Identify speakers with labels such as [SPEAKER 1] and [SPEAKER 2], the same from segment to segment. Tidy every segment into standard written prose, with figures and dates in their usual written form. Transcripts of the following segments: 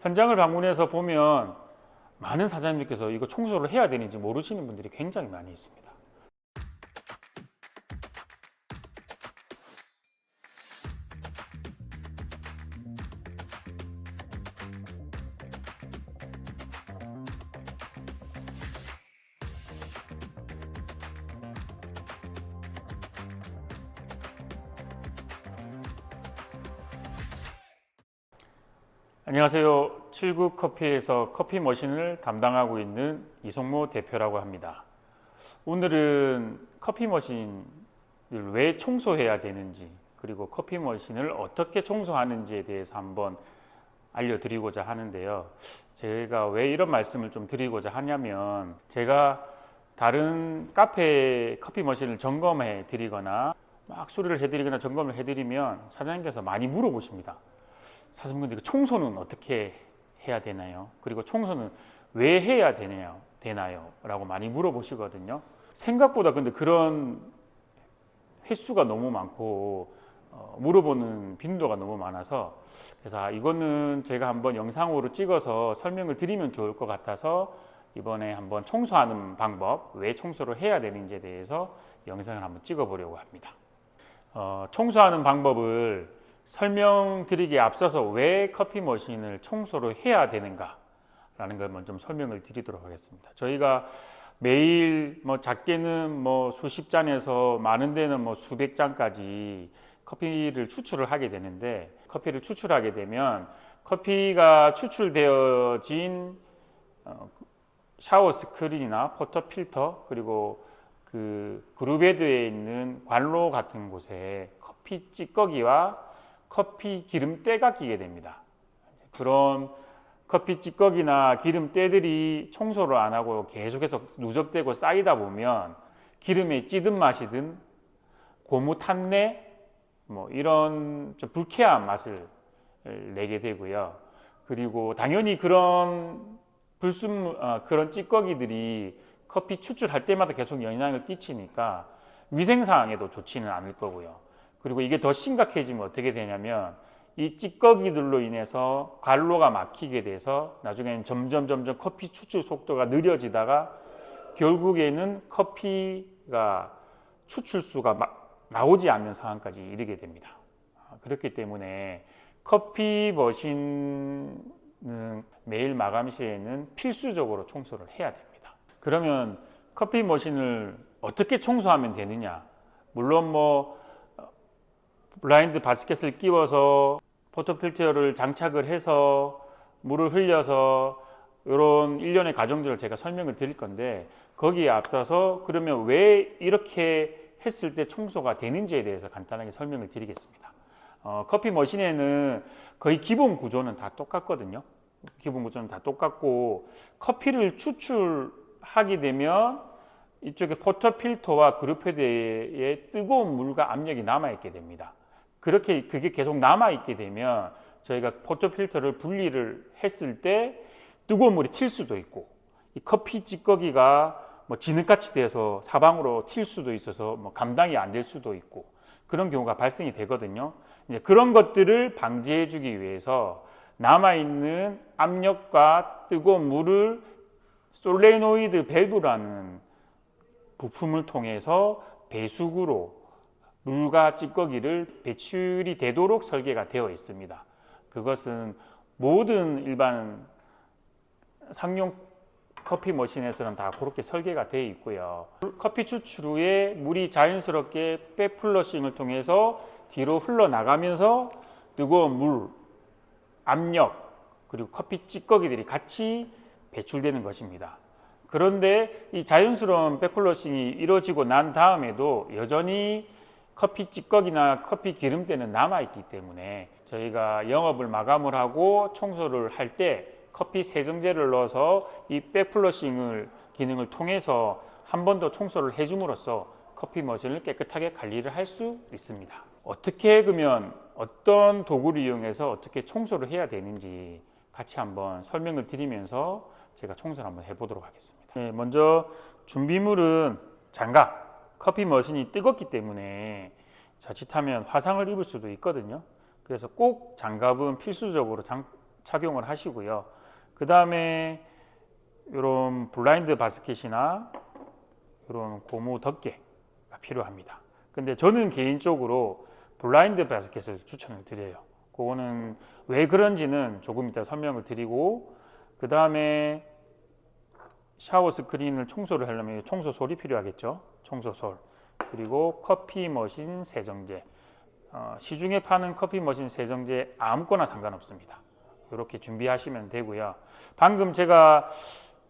[SPEAKER 1] 현장을 방문해서 보면 많은 사장님들께서 이거 청소를 해야 되는지 모르시는 분들이 굉장히 많이 있습니다. 안녕하세요. 7국커피에서 커피 머신을 담당하고 있는 이송모 대표라고 합니다. 오늘은 커피 머신을 왜 청소해야 되는지, 그리고 커피 머신을 어떻게 청소하는지에 대해서 한번 알려드리고자 하는데요. 제가 왜 이런 말씀을 좀 드리고자 하냐면, 제가 다른 카페 커피 머신을 점검해 드리거나 막 수리를 해드리거나 점검을 해드리면 사장님께서 많이 물어보십니다. 사장님, 근데 청소는 어떻게 해야 되나요? 그리고 청소는 왜 해야 되나요? 라고 많이 물어보시거든요. 생각보다 근데 그런 횟수가 너무 많고 물어보는 빈도가 너무 많아서, 그래서 이거는 제가 한번 영상으로 찍어서 설명을 드리면 좋을 것 같아서 이번에 한번 청소하는 방법, 왜 청소를 해야 되는지에 대해서 영상을 한번 찍어 보려고 합니다. 청소하는 방법을 설명드리기에 앞서서 왜 커피 머신을 청소를 해야 되는가 라는 걸 먼저 좀 설명을 드리도록 하겠습니다. 저희가 매일 작게는 수십 잔에서 많은 데는 수백 잔까지 커피를 추출을 하게 되는데, 커피를 추출하게 되면 커피가 추출되어진 샤워 스크린이나 포터 필터, 그리고 그 그루베드에 있는 관로 같은 곳에 커피 찌꺼기와 커피 기름때가 끼게 됩니다. 그런 커피 찌꺼기나 기름때들이 청소를 안 하고 계속해서 누적되고 쌓이다 보면 기름에 찌든 마시든 고무 탄내 이런 좀 불쾌한 맛을 내게 되고요. 그리고 당연히 그런 그런 찌꺼기들이 커피 추출할 때마다 계속 영향을 끼치니까 위생상에도 좋지는 않을 거고요. 그리고 이게 더 심각해지면 어떻게 되냐면, 이 찌꺼기들로 인해서 관로가 막히게 돼서 나중에는 점점 커피 추출 속도가 느려지다가 결국에는 커피가 추출수가 나오지 않는 상황까지 이르게 됩니다. 그렇기 때문에 커피 머신은 매일 마감 시에는 필수적으로 청소를 해야 됩니다. 그러면 커피 머신을 어떻게 청소하면 되느냐? 물론 블라인드 바스켓을 끼워서 포토필터를 장착을 해서 물을 흘려서 이런 일련의 과정들을 제가 설명을 드릴 건데, 거기에 앞서서 그러면 왜 이렇게 했을 때 청소가 되는지에 대해서 간단하게 설명을 드리겠습니다. 커피 머신에는 거의 기본 구조는 다 똑같거든요. 기본 구조는 다 똑같고, 커피를 추출하게 되면 이쪽에 포터필터와 그루패드에 뜨거운 물과 압력이 남아있게 됩니다. 그게 계속 남아있게 되면 저희가 포터필터를 분리를 했을 때 뜨거운 물이 튈 수도 있고, 이 커피 찌꺼기가 진흙같이 돼서 사방으로 튈 수도 있어서 감당이 안 될 수도 있고, 그런 경우가 발생이 되거든요. 이제 그런 것들을 방지해 주기 위해서 남아있는 압력과 뜨거운 물을 솔레노이드 밸브라는 부품을 통해서 배수구로 물과 찌꺼기를 배출이 되도록 설계가 되어 있습니다. 그것은 모든 일반 상용 커피 머신에서는 다 그렇게 설계가 되어 있고요. 커피 추출 후에 물이 자연스럽게 백플러싱을 통해서 뒤로 흘러나가면서 뜨거운 물, 압력, 그리고 커피 찌꺼기들이 같이 배출되는 것입니다. 그런데 이 자연스러운 백플러싱이 이루어지고 난 다음에도 여전히 커피 찌꺼기나 커피 기름때는 남아있기 때문에 저희가 영업을 마감을 하고 청소를 할 때 커피 세정제를 넣어서 이 백플러싱을 기능을 통해서 한 번 더 청소를 해줌으로써 커피 머신을 깨끗하게 관리를 할 수 있습니다. 어떻게 그러면 어떤 도구를 이용해서 어떻게 청소를 해야 되는지 같이 한번 설명을 드리면서 제가 청소를 한번 해보도록 하겠습니다. 네, 먼저 준비물은 장갑. 커피 머신이 뜨겁기 때문에 자칫하면 화상을 입을 수도 있거든요. 그래서 꼭 장갑은 필수적으로 착용을 하시고요. 그 다음에 이런 블라인드 바스켓이나 이런 고무 덮개가 필요합니다. 근데 저는 개인적으로 블라인드 바스켓을 추천을 드려요. 그거는 왜 그런지는 조금 이따 설명을 드리고, 그 다음에 샤워 스크린을 청소를 하려면 청소솔이 필요하겠죠. 청소솔. 그리고 커피 머신 세정제. 시중에 파는 커피 머신 세정제 아무거나 상관없습니다. 이렇게 준비하시면 되고요. 방금 제가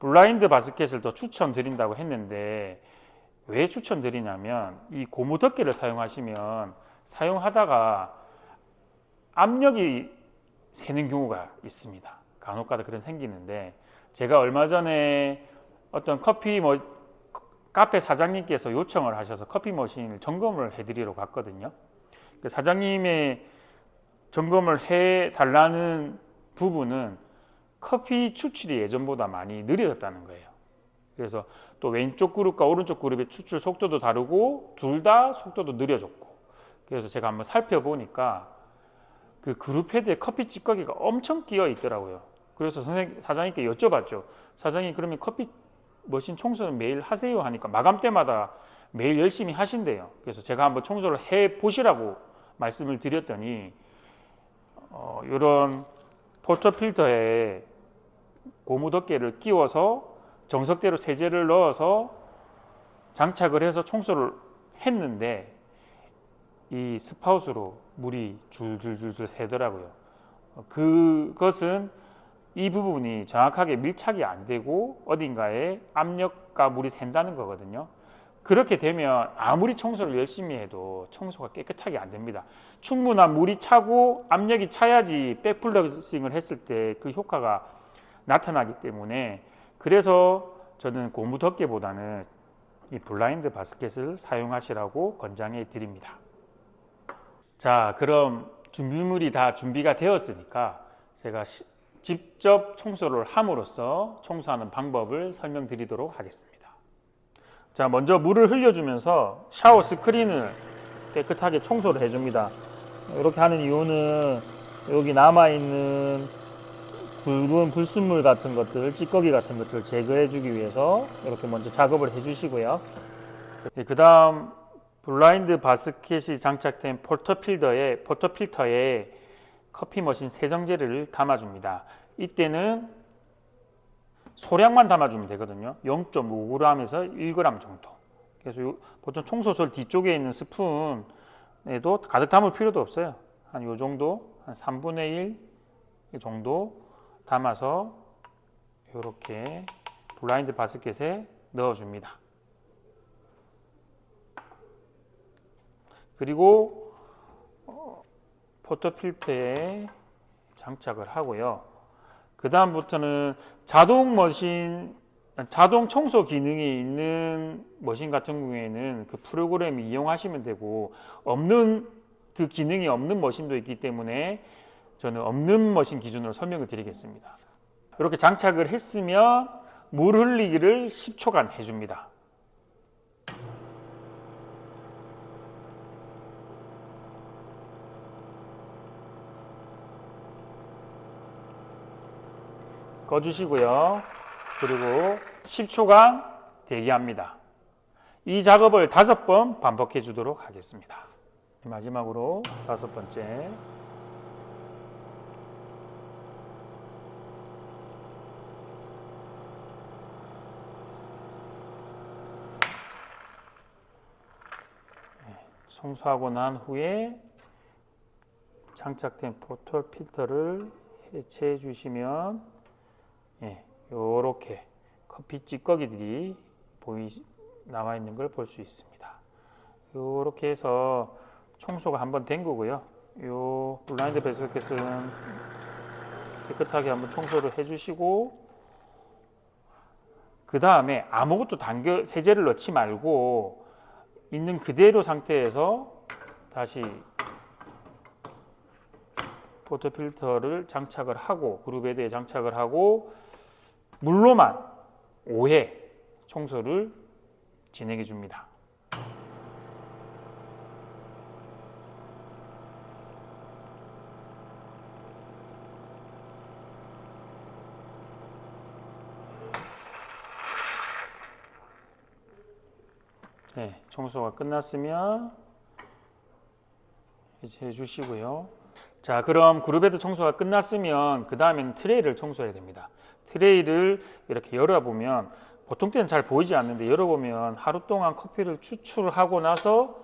[SPEAKER 1] 블라인드 바스켓을 더 추천드린다고 했는데 왜 추천드리냐면 이 고무 덮개를 사용하시면 사용하다가 압력이 새는 경우가 있습니다. 간혹가다 그런 생기는데, 제가 얼마 전에 어떤 카페 사장님께서 요청을 하셔서 커피 머신을 점검을 해드리러 갔거든요. 그 사장님의 점검을 해달라는 부분은 커피 추출이 예전보다 많이 느려졌다는 거예요. 그래서 또 왼쪽 그룹과 오른쪽 그룹의 추출 속도도 다르고 둘 다 속도도 느려졌고, 그래서 제가 한번 살펴보니까 그 그룹 헤드에 커피 찌꺼기가 엄청 끼어 있더라고요. 그래서 사장님께 여쭤봤죠. 사장님, 그러면 커피 머신 청소는 매일 하세요? 하니까 마감 때마다 매일 열심히 하신대요. 그래서 제가 한번 청소를 해 보시라고 말씀을 드렸더니 이런 포터 필터에 고무 덮개를 끼워서 정석대로 세제를 넣어서 장착을 해서 청소를 했는데 이 스파웃으로 물이 줄줄줄줄 새더라고요. 그것은 이 부분이 정확하게 밀착이 안 되고 어딘가에 압력과 물이 샌다는 거거든요. 그렇게 되면 아무리 청소를 열심히 해도 청소가 깨끗하게 안 됩니다. 충분한 물이 차고 압력이 차야지 백플러싱을 했을 때 그 효과가 나타나기 때문에, 그래서 저는 고무 덮개보다는 이 블라인드 바스켓을 사용하시라고 권장해 드립니다. 자, 그럼 준비물이 다 준비가 되었으니까 제가 직접 청소를 함으로써 청소하는 방법을 설명드리도록 하겠습니다. 자, 먼저 물을 흘려주면서 샤워 스크린을 깨끗하게 청소를 해줍니다. 이렇게 하는 이유는 여기 남아있는 굵은 불순물 같은 것들, 찌꺼기 같은 것들을 제거해 주기 위해서 이렇게 먼저 작업을 해 주시고요. 그 다음 블라인드 바스켓이 장착된 포터필터에 커피 머신 세정제를 담아줍니다. 이때는 소량만 담아주면 되거든요. 0.5g에서 1g 정도. 그래서 보통 청소솔 뒤쪽에 있는 스푼에도 가득 담을 필요도 없어요. 한 요 정도, 한 3분의 1 정도 담아서 이렇게 블라인드 바스켓에 넣어줍니다. 그리고 포터필터에 장착을 하고요. 그 다음부터는 자동 청소 기능이 있는 머신 같은 경우에는 그 프로그램을 이용하시면 되고, 없는 그 기능이 없는 머신도 있기 때문에 저는 없는 머신 기준으로 설명을 드리겠습니다. 이렇게 장착을 했으면 물 흘리기를 10초간 해줍니다. 꺼주시고요. 그리고 10초간 대기합니다. 이 작업을 5번 반복해 주도록 하겠습니다. 마지막으로 5번째. 청소하고 난 후에 장착된 포터 필터를 해체해 주시면 이렇게 커피 찌꺼기들이 나와 있는 걸 볼 수 있습니다. 이렇게 해서 청소가 한번 된 거고요. 이 블라인드 바스켓은 깨끗하게 한번 청소를 해주시고, 그 다음에 아무것도 세제를 넣지 말고 있는 그대로 상태에서 다시 포터 필터를 장착을 하고 그룹 헤드에 장착을 하고 물로만 5회 청소를 진행해 줍니다. 네, 청소가 끝났으면 이제 해주시고요. 자, 그럼 그룹헤드 청소가 끝났으면 그 다음에는 트레이를 청소해야 됩니다. 트레이를 이렇게 열어보면 보통 때는 잘 보이지 않는데 열어보면 하루 동안 커피를 추출하고 나서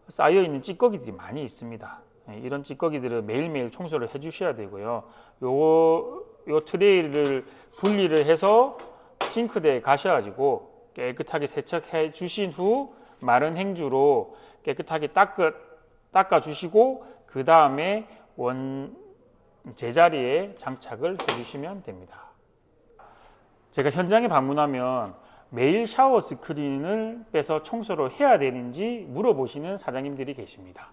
[SPEAKER 1] 쌓여있는 찌꺼기들이 많이 있습니다. 이런 찌꺼기들을 매일매일 청소를 해주셔야 되고요. 요 트레이를 분리를 해서 싱크대에 가셔가지고 깨끗하게 세척해 주신 후 마른 행주로 깨끗하게 닦아 주시고 그 다음에 원 제자리에 장착을 해주시면 됩니다. 제가 현장에 방문하면 매일 샤워 스크린을 빼서 청소를 해야 되는지 물어보시는 사장님들이 계십니다.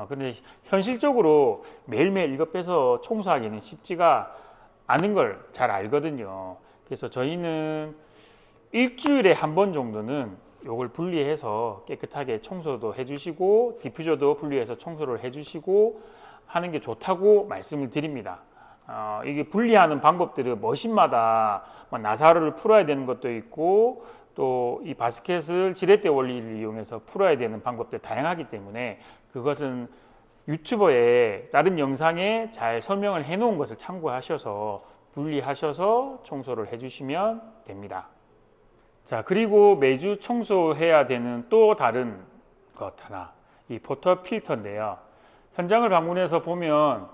[SPEAKER 1] 그런데 현실적으로 매일매일 이거 빼서 청소하기는 쉽지가 않은 걸 잘 알거든요. 그래서 저희는 일주일에 한 번 정도는 요걸 분리해서 깨끗하게 청소도 해주시고 디퓨저도 분리해서 청소를 해주시고 하는 게 좋다고 말씀을 드립니다. 이게 분리하는 방법들은 머신마다 나사를 풀어야 되는 것도 있고 또 이 바스켓을 지렛대 원리를 이용해서 풀어야 되는 방법들 다양하기 때문에 그것은 유튜버의 다른 영상에 잘 설명을 해 놓은 것을 참고하셔서 분리하셔서 청소를 해주시면 됩니다. 자, 그리고 매주 청소해야 되는 또 다른 것 하나, 이 포터 필터인데요. 현장을 방문해서 보면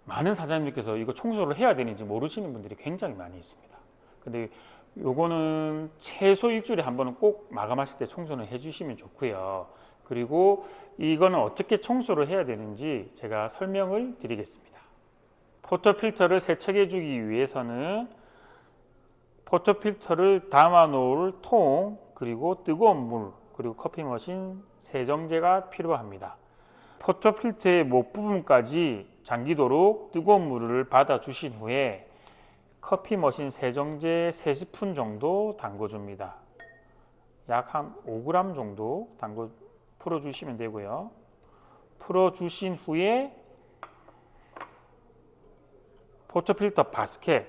[SPEAKER 1] 많은 사장님들께서 이거 청소를 해야 되는지 모르시는 분들이 굉장히 많이 있습니다. 근데 요거는 최소 일주일에 한 번은 꼭 마감하실 때 청소는 해주시면 좋고요. 그리고 이거는 어떻게 청소를 해야 되는지 제가 설명을 드리겠습니다. 포터 필터를 세척해 주기 위해서는 포터 필터를 담아 놓을 통, 그리고 뜨거운 물, 그리고 커피 머신 세정제가 필요합니다. 포터 필터의 목 부분까지 잠기도록 뜨거운 물을 받아 주신 후에 커피 머신 세정제 3스푼 정도 담궈 줍니다. 약 한 5g 정도 풀어 주시면 되고요. 풀어 주신 후에 포터 필터 바스켓,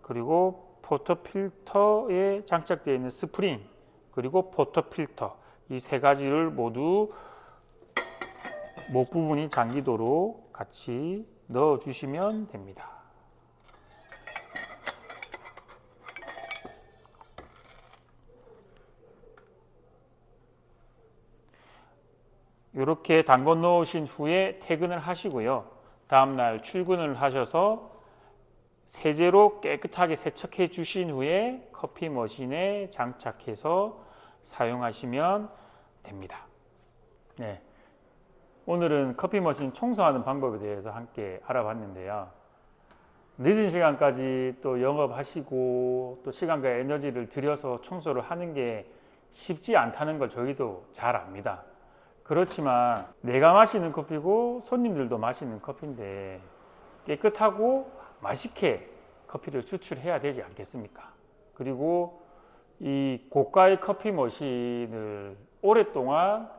[SPEAKER 1] 그리고 포터 필터에 장착되어 있는 스프링, 그리고 포터 필터, 이 세 가지를 모두 목 부분이 잠기도록 같이 넣어 주시면 됩니다. 이렇게 담궈 놓으신 후에 퇴근을 하시고요. 다음날 출근을 하셔서 세제로 깨끗하게 세척해 주신 후에 커피 머신에 장착해서 사용하시면 됩니다. 네. 오늘은 커피 머신 청소하는 방법에 대해서 함께 알아봤는데요. 늦은 시간까지 또 영업하시고 또 시간과 에너지를 들여서 청소를 하는 게 쉽지 않다는 걸 저희도 잘 압니다. 그렇지만 내가 마시는 커피고 손님들도 마시는 커피인데 깨끗하고 맛있게 커피를 추출해야 되지 않겠습니까? 그리고 이 고가의 커피 머신을 오랫동안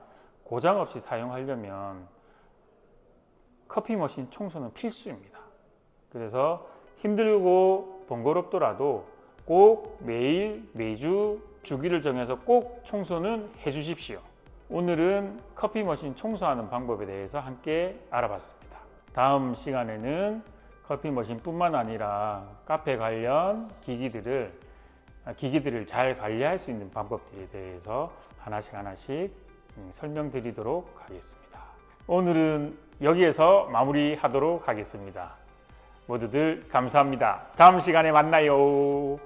[SPEAKER 1] 고장 없이 사용하려면 커피 머신 청소는 필수입니다. 그래서 힘들고 번거롭더라도 꼭 매주 주기를 정해서 꼭 청소는 해 주십시오. 오늘은 커피 머신 청소하는 방법에 대해서 함께 알아봤습니다. 다음 시간에는 커피 머신뿐만 아니라 카페 관련 기기들을 잘 관리할 수 있는 방법들에 대해서 하나씩 설명드리도록 하겠습니다. 오늘은 여기에서 마무리하도록 하겠습니다. 모두들 감사합니다. 다음 시간에 만나요.